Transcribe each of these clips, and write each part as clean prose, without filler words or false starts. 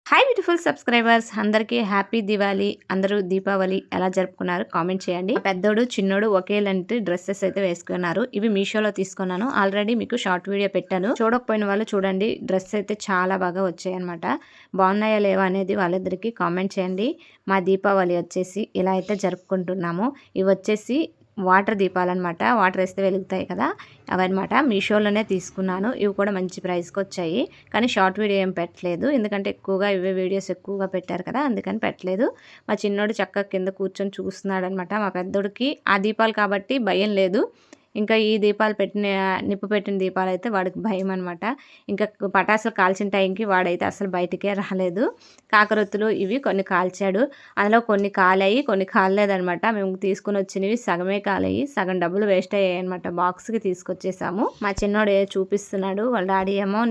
Hi beautiful subscribers అందరికీ happy Diwali. అందరూ దీపావళి ఎలా జరుపుకున్నారు కామెంట్ చేయండి. పెద్దోడు చిన్నోడు ఒకేలాంటి డ్రెస్సెస్ అయితే వేసుకున్నారు. ఇవి మీషోలో తీసుకున్నాను. ఆల్రెడీ మీకు షార్ట్ వీడియో పెట్టాను, చూడకపోయిన వాళ్ళు చూడండి. డ్రెస్ అయితే చాలా బాగా వచ్చాయి అనమాట. బాగున్నాయా లేవా అనేది వాళ్ళిద్దరికి కామెంట్ చేయండి. మా దీపావళి వచ్చేసి ఇలా అయితే జరుపుకుంటున్నాము. ఇవి వచ్చేసి వాటర్ దీపాలన్నమాట. వాటర్ వేస్తే వెలుగుతాయి కదా, అవన్నమాట. మీషోలోనే తీసుకున్నాను. ఇవి కూడా మంచి ప్రైస్కి వచ్చాయి. కానీ షార్ట్ వీడియో ఏం పెట్టలేదు, ఎందుకంటే ఎక్కువగా ఇవే వీడియోస్ ఎక్కువగా పెట్టారు కదా, అందుకని పెట్టలేదు. మా చిన్నోడు చక్కగా కింద కూర్చొని చూస్తున్నాడు అనమాట. మా పెద్దోడికి ఆ దీపాలు కాబట్టి భయం లేదు. ఇంకా ఈ దీపాలు నిప్పు పెట్టిన దీపాలు అయితే వాడికి భయం అనమాట. ఇంకా పటాసులు కాల్చిన టైంకి వాడైతే అసలు బయటికే రాలేదు. కాకరొత్తులు ఇవి కొన్ని కాల్చాడు. అందులో కొన్ని కాలాయి, కొన్ని కాలేదనమాట. మేము తీసుకుని వచ్చినవి సగమే కాలాయి, సగం డబ్బులు వేస్ట్ అయ్యాయి అనమాట. బాక్స్కి తీసుకొచ్చేసాము. మా చిన్నోడు చూపిస్తున్నాడు, వాళ్ళ డాడీ ఏమో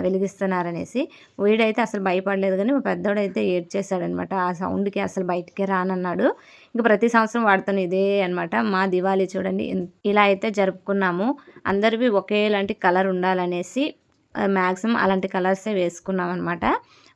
వెలిగిస్తున్నారనేసి. వీడైతే అసలు భయపడలేదు, కానీ మా పెద్దోడైతే ఏడ్చేశాడనమాట. ఆ సౌండ్కి అసలు బయటికే రానన్నాడు. ఇంకా ప్రతి సంవత్సరం వాడుతాను ఇదే అనమాట. మా దివాళీ చూడండి ఇలా అయితే జరుపుకున్నాము. అందరివి ఒకేలాంటి కలర్ ఉండాలనేసి మ్యాక్సిమం అలాంటి కలర్సే వేసుకున్నాం అనమాట.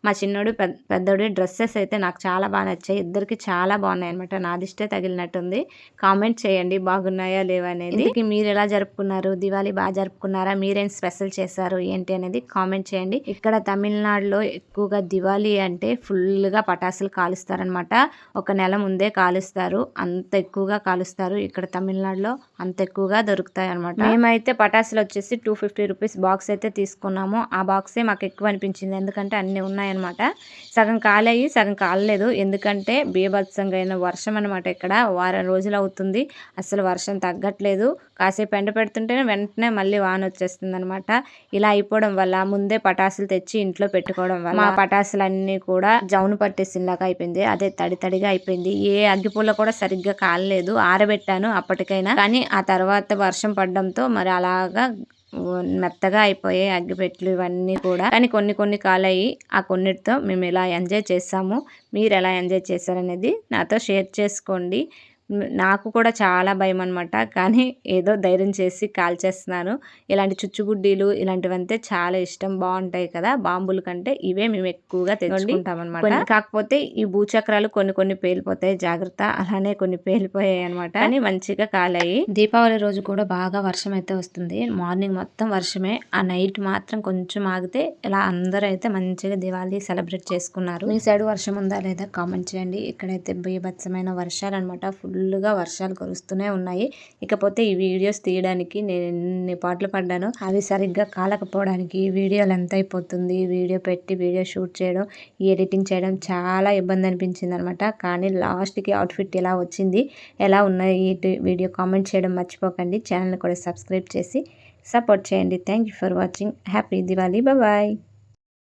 మా చిన్నోడు పెద్దోడు డ్రెస్సెస్ అయితే నాకు చాలా బాగా నచ్చాయి. ఇద్దరికి చాలా బాగున్నాయి అనమాట. నా దిష్టే తగిలినట్టుంది. కామెంట్ చేయండి బాగున్నాయా లేవా అనేది. ఇందుకు మీరు ఎలా జరుపుకున్నారు? దివాళీ బాగా జరుపుకున్నారా? మీరేం స్పెషల్ చేశారు ఏంటి అనేది కామెంట్ చేయండి. ఇక్కడ తమిళనాడులో ఎక్కువగా దివాళీ అంటే ఫుల్గా పటాసులు కాలుస్తారనమాట. ఒక నెల ముందే కాలుస్తారు, అంత ఎక్కువగా కాలుస్తారు. ఇక్కడ తమిళనాడులో అంత ఎక్కువగా దొరుకుతాయి అనమాట. మేమైతే పటాసులు వచ్చేసి 250 రూపీస్ బాక్స్ అయితే తీసుకున్నాము. ఆ బాక్సే మాకు ఎక్కువ అనిపించింది, ఎందుకంటే అన్నీ ఉన్నాయి అనమాట. సగం కాలేయి, సగం కాలలేదు. ఎందుకంటే బీభత్సంగా అయిన వర్షం అనమాట. ఇక్కడ వారం రోజులు అవుతుంది, అసలు వర్షం తగ్గట్లేదు. కాసేపు ఎండ పెడుతుంటేనే వెంటనే మళ్ళీ వాన వచ్చేస్తుంది అనమాట. ఇలా అయిపోవడం వల్ల ముందే పటాసులు తెచ్చి ఇంట్లో పెట్టుకోవడం వల్ల మా పటాసులన్నీ కూడా జౌను పట్టేసినలాగా అయిపోయింది. అదే తడిగా అయిపోయింది. ఏ అగ్గిపుల్ల కూడా సరిగ్గా కాలలేదు. ఆరబెట్టాను అప్పటికైనా, కానీ ఆ తర్వాత వర్షం పడడంతో మరి అలాగా మెత్తగా అయిపోయాయి అగ్గిపెట్లు ఇవన్నీ కూడా. కానీ కొన్ని కాలాయి. ఆ కొన్నిటితో మేము ఇలా ఎంజాయ్ చేసాము. మీరు ఎలా ఎంజాయ్ చేశారనేది నాతో షేర్ చేసుకోండి. నాకు కూడా చాలా భయం అనమాట, కానీ ఏదో ధైర్యం చేసి కాల్చేస్తున్నాను. ఇలాంటి చుచ్చుగుడ్డీలు ఇలాంటివంటే చాలా ఇష్టం, బాగుంటాయి కదా. బాంబుల కంటే ఇవే మేము ఎక్కువగా తెచ్చుకుంటాం అనమాట. కాకపోతే ఈ భూచక్రాలు కొన్ని పేలిపోతాయి, జాగ్రత్త. అలానే కొన్ని పేలిపోయాయి అనమాట, కానీ మంచిగా కాలాయి. దీపావళి రోజు కూడా బాగా వర్షం అయితే వస్తుంది. మార్నింగ్ మొత్తం వర్షమే, ఆ నైట్ మాత్రం కొంచెం ఆగితే ఇలా అందరూ అయితే మంచిగా దివాళీ సెలబ్రేట్ చేసుకున్నారు. మీ సైడ్ వర్షం ఉందా లేదా కామెంట్ చేయండి. ఇక్కడైతే బీభత్సమైన వర్షాలు అనమాట. ఫుల్గా వర్షాలు కురుస్తూనే ఉన్నాయి. ఇకపోతే ఈ వీడియోస్ తీయడానికి నేను ఎన్ని పాటలు పడ్డానో, అవి సరిగ్గా కాలకపోవడానికి వీడియోలు ఎంత అయిపోతుంది. వీడియో పెట్టి వీడియో షూట్ చేయడం, ఎడిటింగ్ చేయడం చాలా ఇబ్బంది అనిపించింది అనమాట. కానీ లాస్ట్కి అవుట్ఫిట్ ఇలా వచ్చింది. ఎలా ఉన్నాయి ఈ వీడియో కామెంట్ చేయడం మర్చిపోకండి. ఛానల్ని కూడా సబ్స్క్రైబ్ చేసి సపోర్ట్ చేయండి. Thank you for watching. Happy Diwali. Bye.